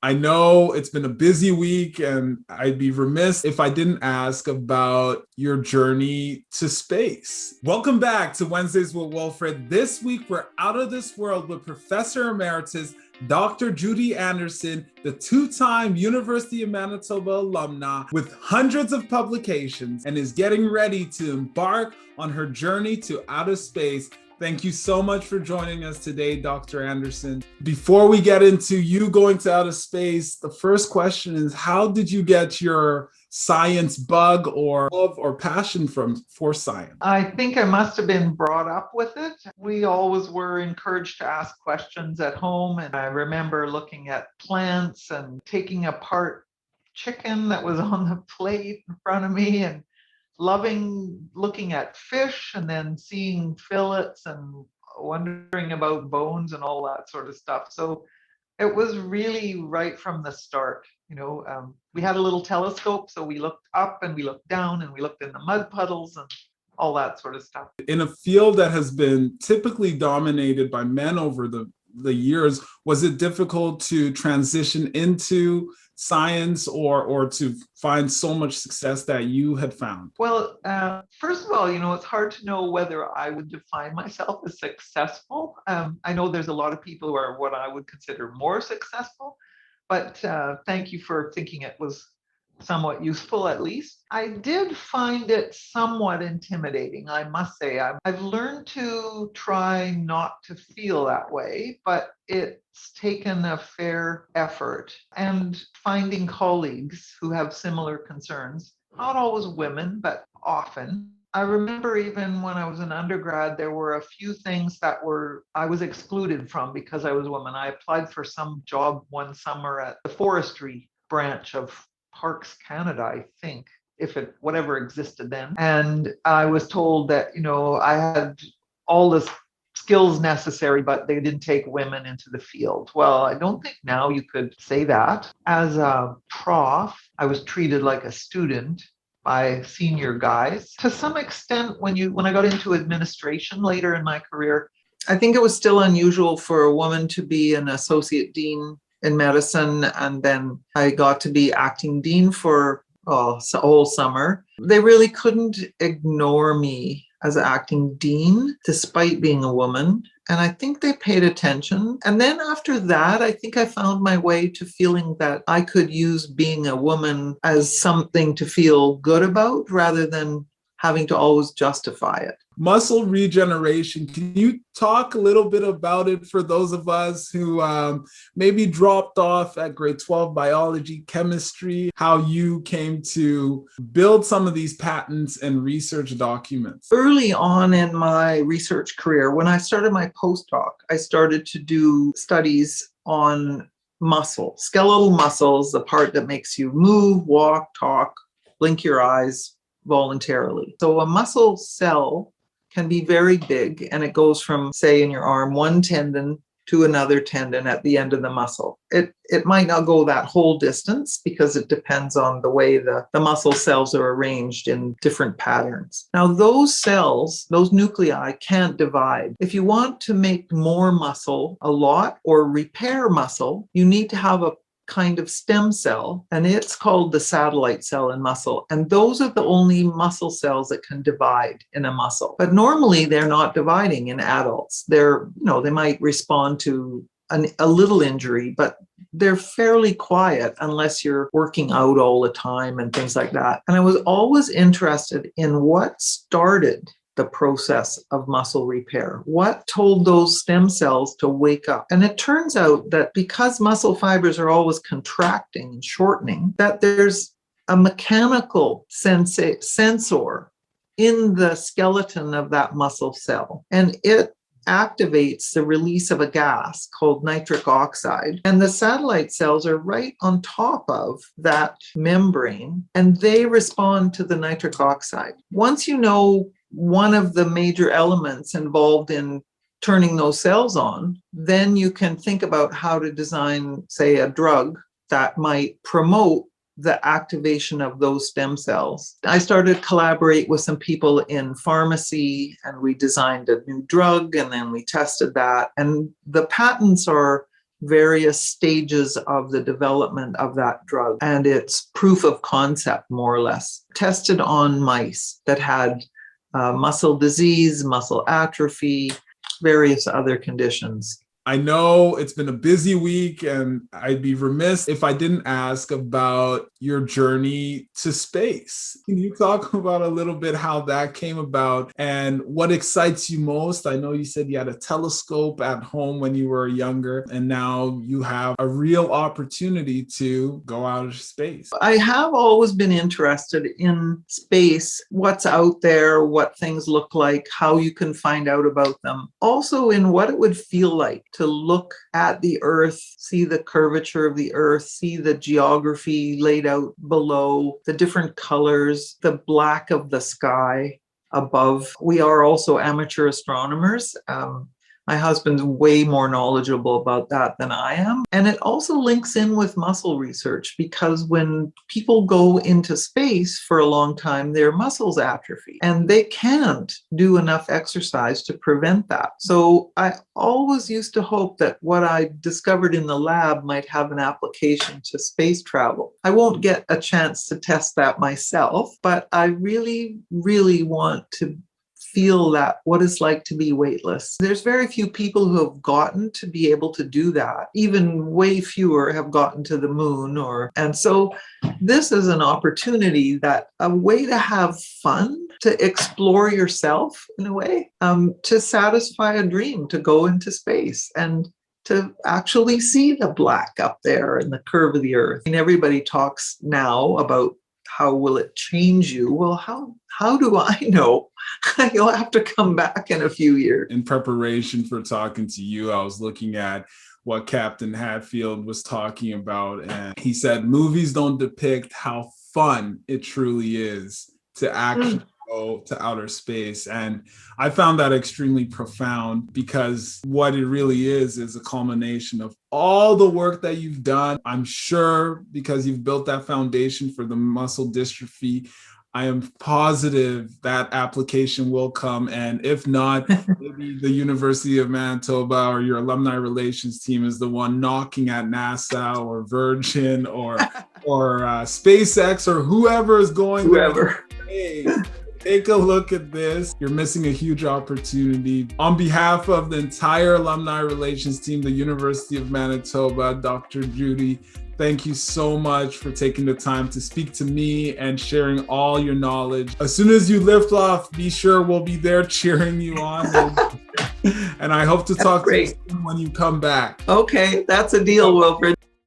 I know it's been a busy week, and I'd be remiss if I didn't ask about your journey to space. Welcome back to Wednesdays with Wilfred. This week, we're out of this world with Professor Emeritus Dr. Judith Anderson, the two-time University of Manitoba alumna with hundreds of publications, and is getting ready to embark on her journey to outer space. Thank you so much for joining us today, Dr. Anderson. Before we get into you going to outer space, the first question is, how did you get your science bug or love or passion for science? I think I must have been brought up with it. We always were encouraged to ask questions at home, and I remember looking at plants and taking apart chicken that was on the plate in front of me, and loving looking at fish and then seeing fillets and wondering about bones and all that sort of stuff. So it was really right from the start. We had a little telescope, so we looked up and we looked down and we looked in the mud puddles and all that sort of stuff. In a field that has been typically dominated by men over the years, was it difficult to transition into science or to find so much success that you had found? Well, first of all, it's hard to know whether I would define myself as successful. I know there's a lot of people who are what I would consider more successful, but thank you for thinking it was somewhat useful, at least. I did find it somewhat intimidating, I must say. I've learned to try not to feel that way, but it's taken a fair effort. And finding colleagues who have similar concerns, not always women, but often. I remember even when I was an undergrad, there were a few things that I was excluded from because I was a woman. I applied for some job one summer at the forestry branch of Parks Canada, I think, whatever existed then. And I was told that, I had all the skills necessary, but they didn't take women into the field. Well, I don't think now you could say that. As a prof, I was treated like a student by senior guys. To some extent, when I got into administration later in my career, I think it was still unusual for a woman to be an associate dean in medicine, and then I got to be acting dean for a whole summer. They really couldn't ignore me as acting dean, despite being a woman. And I think they paid attention. And then after that, I think I found my way to feeling that I could use being a woman as something to feel good about rather than having to always justify it. Muscle regeneration. Can you talk a little bit about it for those of us who maybe dropped off at grade 12 biology, chemistry, how you came to build some of these patents and research documents? Early on in my research career, when I started my postdoc, I started to do studies on muscle, skeletal muscles, the part that makes you move, walk, talk, blink your eyes voluntarily. So a muscle cell can be very big, and it goes from, say, in your arm, one tendon to another tendon at the end of the muscle. It might not go that whole distance because it depends on the way the muscle cells are arranged in different patterns. Now, those cells, those nuclei can't divide. If you want to make more muscle a lot or repair muscle, you need to have a kind of stem cell, and it's called the satellite cell in muscle. And those are the only muscle cells that can divide in a muscle. But normally they're not dividing in adults. They might respond to a little injury, but they're fairly quiet unless you're working out all the time and things like that. And I was always interested in what started the process of muscle repair. What told those stem cells to wake up? And it turns out that because muscle fibers are always contracting and shortening, that there's a mechanical sensor in the skeleton of that muscle cell. And it activates the release of a gas called nitric oxide. And the satellite cells are right on top of that membrane, and they respond to the nitric oxide. Once you know one of the major elements involved in turning those cells on, then you can think about how to design, say, a drug that might promote the activation of those stem cells. I started to collaborate with some people in pharmacy, and we designed a new drug, and then we tested that. And the patents are various stages of the development of that drug and its proof of concept, more or less, tested on mice that had muscle disease, muscle atrophy, various other conditions. I know it's been a busy week, and I'd be remiss if I didn't ask about your journey to space. Can you talk about a little bit how that came about and what excites you most? I know you said you had a telescope at home when you were younger, and now you have a real opportunity to go out of space. I have always been interested in space, what's out there, what things look like, how you can find out about them. Also in what it would feel like to look at the Earth, see the curvature of the Earth, see the geography laid out below, the different colors, the black of the sky above. We are also amateur astronomers. My husband's way more knowledgeable about that than I am. And it also links in with muscle research, because when people go into space for a long time, their muscles atrophy and they can't do enough exercise to prevent that. So I always used to hope that what I discovered in the lab might have an application to space travel. I won't get a chance to test that myself, but I really, really want to feel that what it's like to be weightless. There's very few people who have gotten to be able to do that. Even way fewer have gotten to the moon and so this is an opportunity, that a way to have fun, to explore yourself in a way, to satisfy a dream, to go into space and to actually see the black up there and the curve of the Earth. And everybody talks now about how will it change you? Well, how do I know? You'll have to come back in a few years. In preparation for talking to you, I was looking at what Captain Hatfield was talking about, and he said movies don't depict how fun it truly is to actually go to outer space. And I found that extremely profound, because what it really is a culmination of all the work that you've done. I'm sure because you've built that foundation for the muscle dystrophy, I am positive that application will come. And if not, maybe the University of Manitoba or your alumni relations team is the one knocking at NASA or Virgin or SpaceX or whoever is going Whoever. Hey, take a look at this. You're missing a huge opportunity. On behalf of the entire alumni relations team, the University of Manitoba, Dr. Judy, thank you so much for taking the time to speak to me and sharing all your knowledge. As soon as you lift off, be sure we'll be there cheering you on. And I hope to talk to you soon when you come back. Okay, that's a deal, Wilfred.